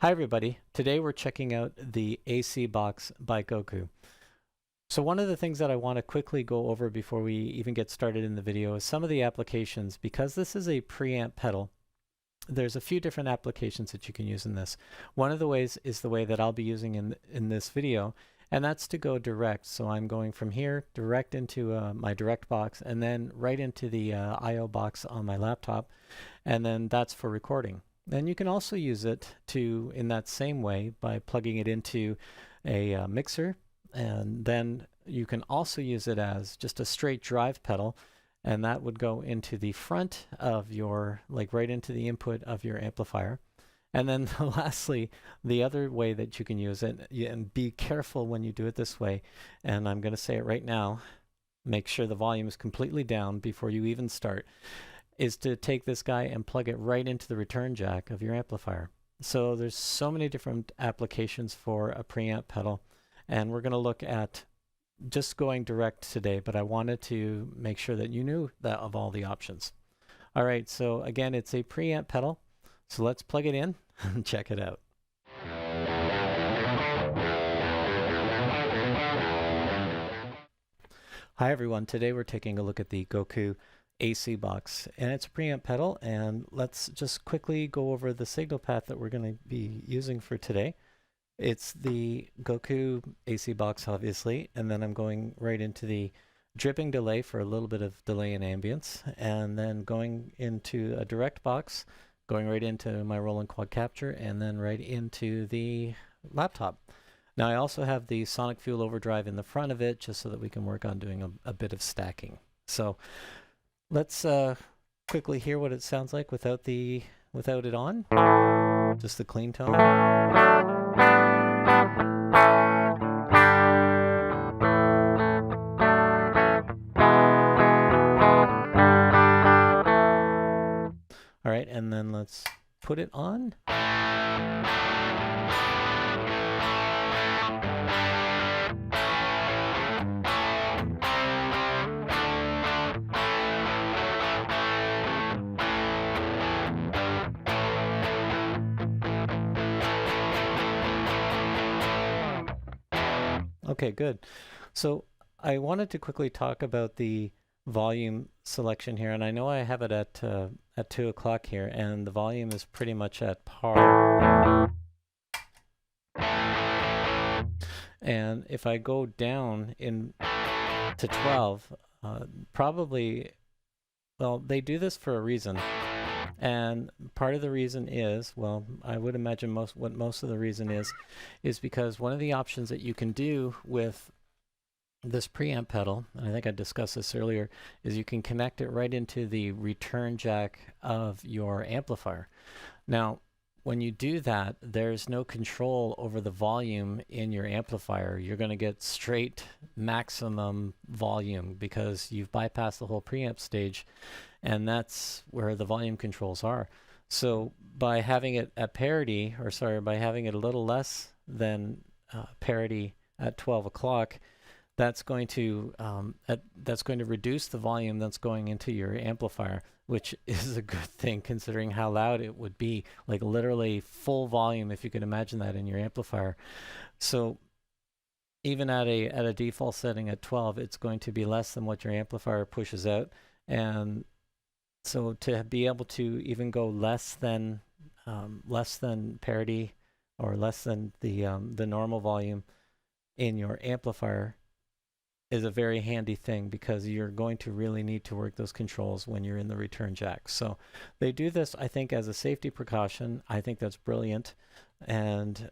Hi everybody, today we're checking out the ACBOX by Gokko. So one of the things that I want to quickly go over before we even get started in the video is some of the applications. Because this is a preamp pedal, there's a few different applications that you can use in this. One of the ways is the way that I'll be using in this video, and that's to go direct. So I'm going from here direct into my direct box and then right into the I/O box on my laptop, and then that's for recording. And you can also use it to, in that same way, by plugging it into a mixer, and then you can also use it as just a straight drive pedal, and that would go into the front of your, like right into the input of your amplifier. And then lastly, the other way that you can use it, and be careful when you do it this way, and I'm going to say it right now, make sure the volume is completely down before you even start, is to take this guy and plug it right into the return jack of your amplifier. So there's so many different applications for a preamp pedal, and we're going to look at just going direct today, but I wanted to make sure that you knew that of all the options. All right, so again, it's a preamp pedal, so let's plug it in and check it out. Hi everyone, today we're taking a look at the Gokko ACBOX, and it's a preamp pedal, and let's just quickly go over the signal path that we're going to be using for today. It's the Gokko ACBOX, obviously, and then I'm going right into the dripping delay for a little bit of delay and ambience, and then going into a direct box, going right into my Roland quad capture, and then right into the laptop. Now I also have the sonic fuel overdrive in the front of it, just so that we can work on doing a bit of stacking. So let's quickly hear what it sounds like without it on. Just the clean tone. All right, and then let's put it on. Okay, good. So I wanted to quickly talk about the volume selection here, and I know I have it at 2 o'clock here, and the volume is pretty much at par. And if I go down to 12, probably, well, they do this for a reason. And part of the reason is, well, I would imagine most of the reason is because one of the options that you can do with this preamp pedal, and I think I discussed this earlier, is you can connect it right into the return jack of your amplifier. Now, when you do that, there's no control over the volume in your amplifier. You're going to get straight maximum volume because you've bypassed the whole preamp stage, and that's where the volume controls are. So by having it at parity, or sorry, by having it a little less than parity at 12 o'clock, that's going to reduce the volume that's going into your amplifier, which is a good thing considering how loud it would be, like literally full volume, if you could imagine that in your amplifier. So even at a default setting at 12, it's going to be less than what your amplifier pushes out. And so to be able to even go less than parity, or less than the normal volume in your amplifier, is a very handy thing, because you're going to really need to work those controls when you're in the return jack. So they do this, I think, as a safety precaution. I think that's brilliant. And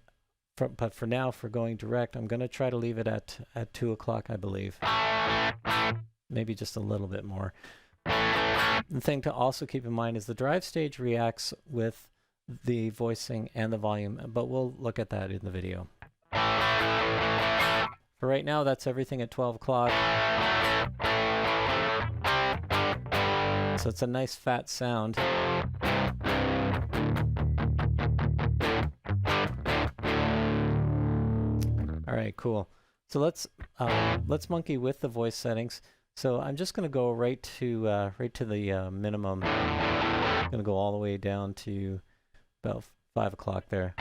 but for now, for going direct, I'm going to try to leave it at 2 o'clock, I believe. Maybe just a little bit more. The thing to also keep in mind is the drive stage reacts with the voicing and the volume, but we'll look at that in the video. For right now, that's everything at 12 o'clock. So it's a nice fat sound. All right, cool. So let's monkey with the voice settings. So I'm just going to go right to the minimum. I'm going to go all the way down to about 5 o'clock there.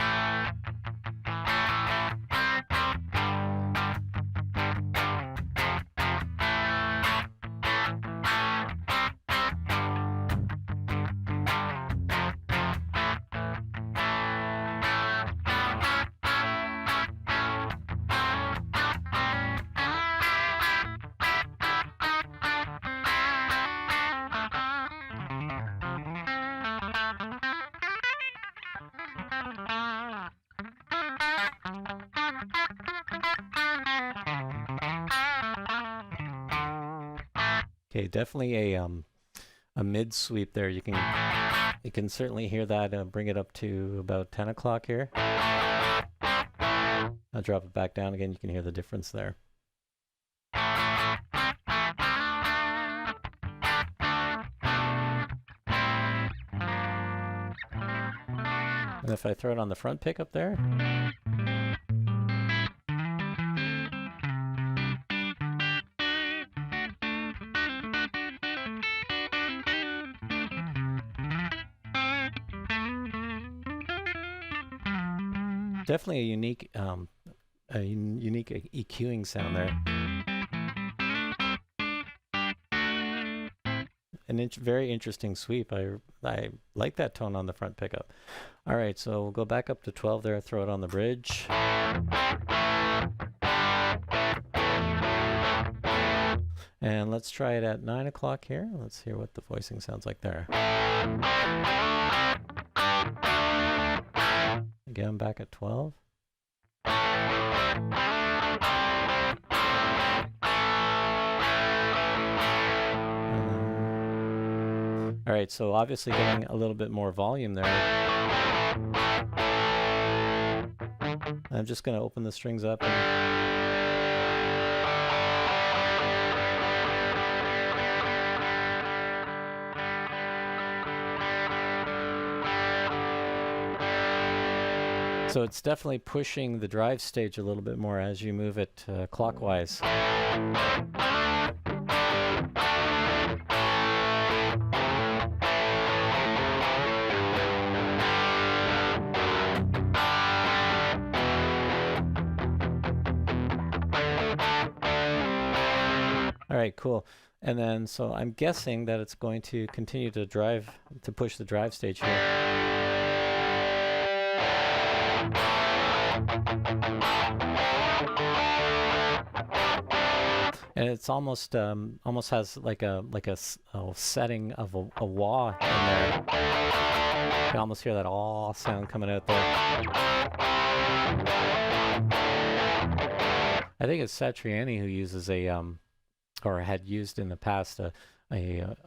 Okay, definitely a mid sweep there. You can certainly hear that. Bring it up to about 10 o'clock here. I'll drop it back down again. You can hear the difference there. And if I throw it on the front pickup there, definitely a unique EQing sound there. An very interesting sweep. I like that tone on the front pickup. All right, so we'll go back up to 12 there, throw it on the bridge. And let's try it at 9 o'clock here. Let's hear what the voicing sounds like there. Again, back at 12. All right, so obviously getting a little bit more volume there. I'm just going to open the strings up. So it's definitely pushing the drive stage a little bit more as you move it clockwise. All right, cool. And then, so I'm guessing that it's going to continue to push the drive stage here. And it's almost has like a setting of a wah in there. You can almost hear that aw sound coming out there. I think it's Satriani who uses or had used in the past a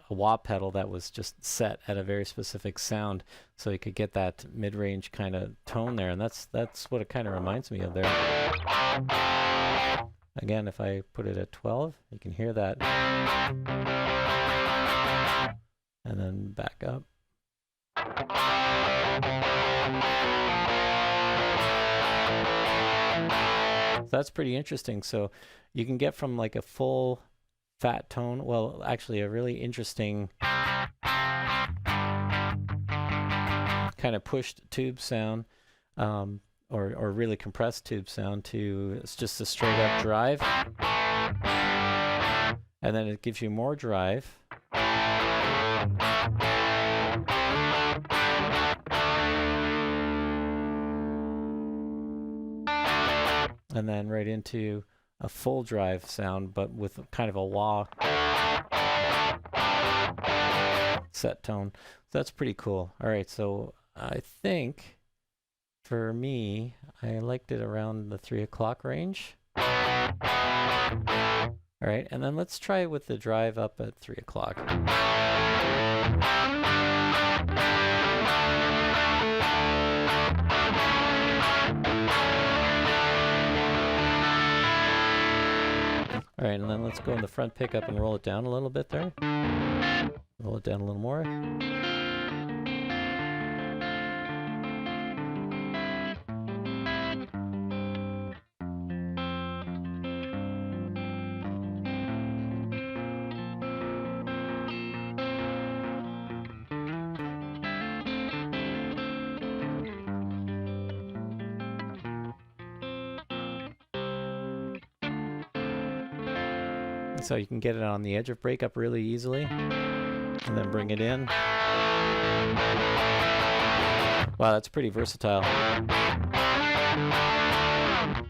wah pedal that was just set at a very specific sound, so you could get that mid-range kind of tone there, and that's what it kind of reminds me of there. Again, if I put it at 12, you can hear that. And then back up. So that's pretty interesting. So you can get from like a full fat tone, well, actually a really interesting kind of pushed tube sound, or really compressed tube sound, to it's just a straight up drive, and then it gives you more drive, and then right into a full drive sound, but with kind of a wah set tone. So that's pretty cool. All right, so I think for me, I liked it around the 3 o'clock range. All right, and then let's try it with the drive up at 3 o'clock. All right, and then let's go in the front pickup and roll it down a little bit there. Roll it down a little more. So you can get it on the edge of breakup really easily, and then bring it in. Wow, that's pretty versatile.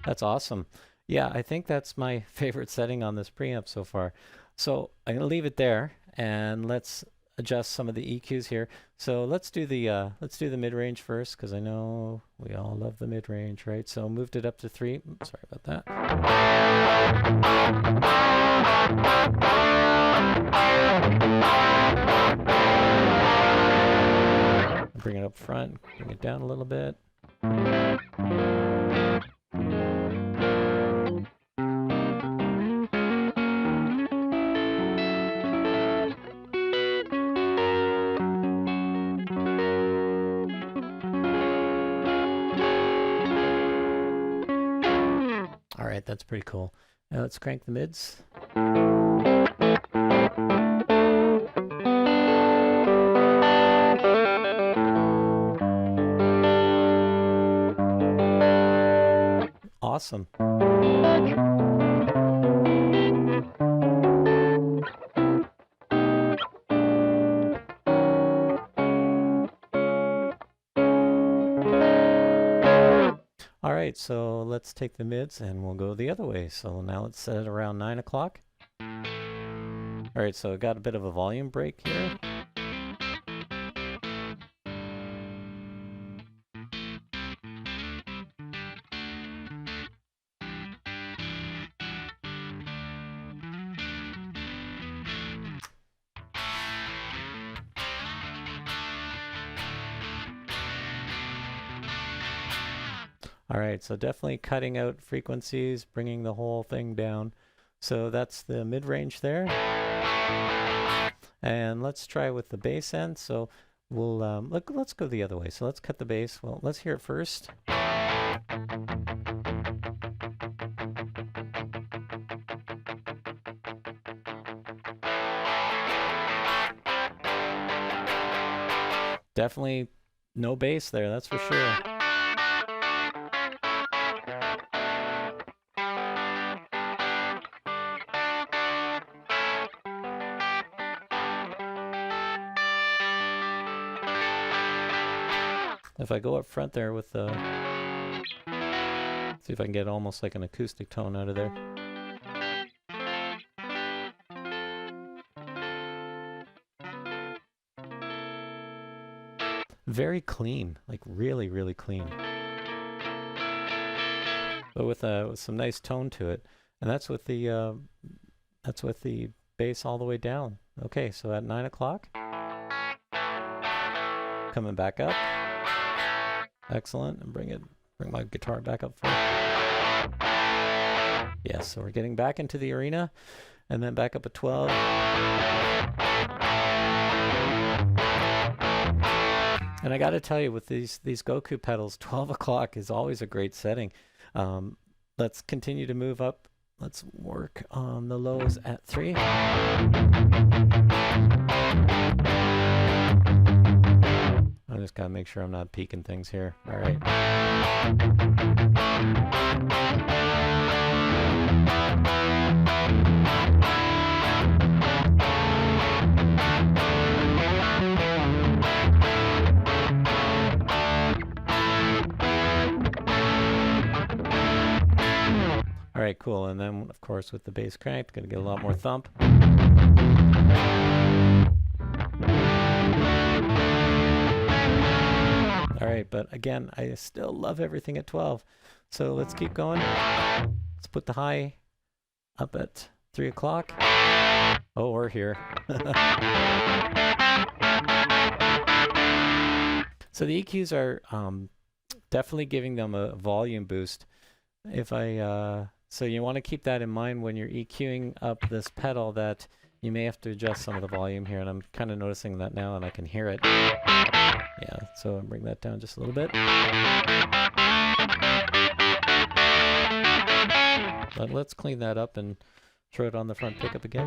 That's awesome. Yeah, I think that's my favorite setting on this preamp so far. So I'm going to leave it there, and let's adjust some of the EQs here. So let's do the mid-range first, because I know we all love the mid-range, right? So moved it up to 3. Sorry about that. Bring it up front, bring it down a little bit. All right, that's pretty cool. Now let's crank the mids. Awesome. All right, so let's take the mids and we'll go the other way. So now let's set it around 9 o'clock. All right, so I got a bit of a volume break here. All right, so definitely cutting out frequencies, bringing the whole thing down. So that's the mid-range there. And let's try with the bass end. So we'll, let's go the other way. So let's cut the bass. Well, let's hear it first. Definitely no bass there, that's for sure. If I go up front there with the, see if I can get almost like an acoustic tone out of there. Very clean, like really, really clean. But with some nice tone to it. And that's with the bass all the way down. Okay, so at 9 o'clock. Coming back up. Excellent. And bring my guitar back up front. Yes, so we're getting back into the arena and then back up at 12. And I got to tell you, with these Gokko pedals, 12 o'clock is always a great setting. Let's continue to move up. Let's work on the lows at 3. I just got to make sure I'm not peaking things here. All right. All right, cool. And then, of course, with the bass cranked, going to get a lot more thump. All right, but again, I still love everything at 12. So let's keep going. Let's put the high up at 3 o'clock. Oh, we're here. So the EQs are definitely giving them a volume boost. So you want to keep that in mind when you're EQing up this pedal, that you may have to adjust some of the volume here, and I'm kind of noticing that now, and I can hear it. Yeah, so I'll bring that down just a little bit. But let's clean that up and throw it on the front pickup again.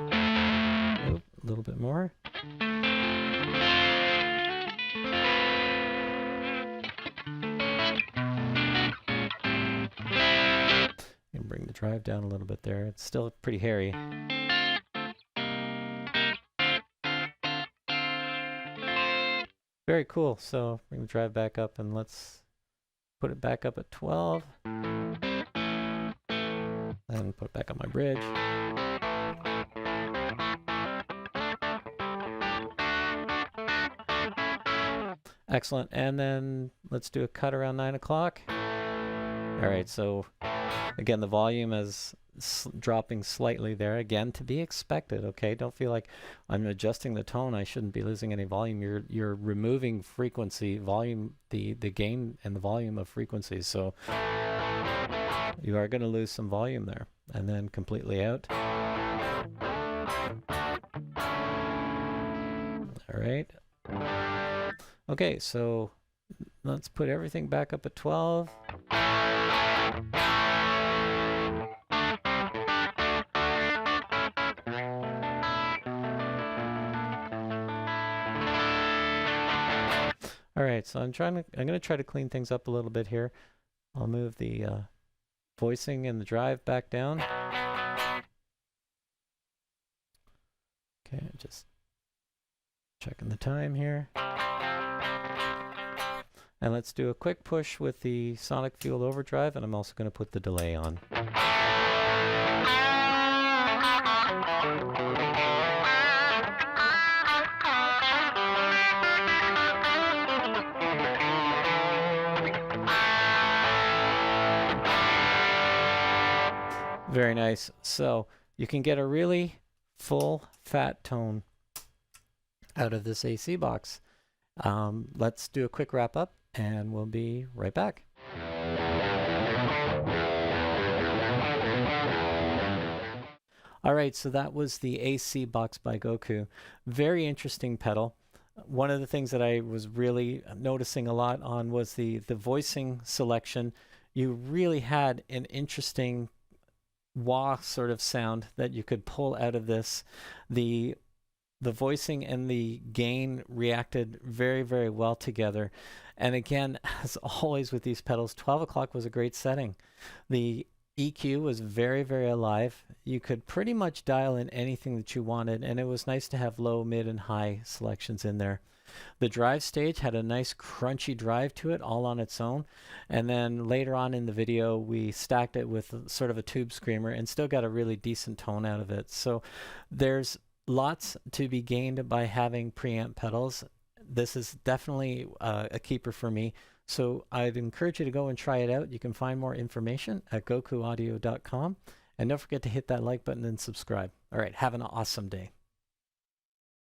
Oop, a little bit more. And bring the drive down a little bit there. It's still pretty hairy. Very cool. So bring the drive back up and let's put it back up at 12. And put it back on my bridge. Excellent. And then let's do a cut around 9 o'clock. All right, so again, the volume is dropping slightly there, again, to be expected, okay? Don't feel like I'm adjusting the tone. I shouldn't be losing any volume. You're removing frequency, volume, the gain and the volume of frequencies. So you are going to lose some volume there. And then completely out. All right. Okay, so let's put everything back up at 12. All right, so I'm going to try to clean things up a little bit here. I'll move the voicing and the drive back down. Okay, just checking the time here. And let's do a quick push with the sonic fueled overdrive, and I'm also going to put the delay on. Very nice. So you can get a really full fat tone out of this AC box. Let's do a quick wrap up and we'll be right back. All right, so that was the ACBOX by Gokko. Very interesting pedal. One of the things that I was really noticing a lot on was the voicing selection. You really had an interesting wah sort of sound that you could pull out of this. The voicing and the gain reacted very, very well together. And again, as always with these pedals, 12 o'clock was a great setting. The EQ was very, very alive. You could pretty much dial in anything that you wanted, and it was nice to have low, mid, and high selections in there. The drive stage had a nice crunchy drive to it all on its own, and then later on in the video we stacked it with sort of a tube screamer and still got a really decent tone out of it. So there's lots to be gained by having preamp pedals. This is definitely a keeper for me. So I'd encourage you to go and try it out. You can find more information at gokkoaudio.com. And don't forget to hit that like button and subscribe. All right, have an awesome day.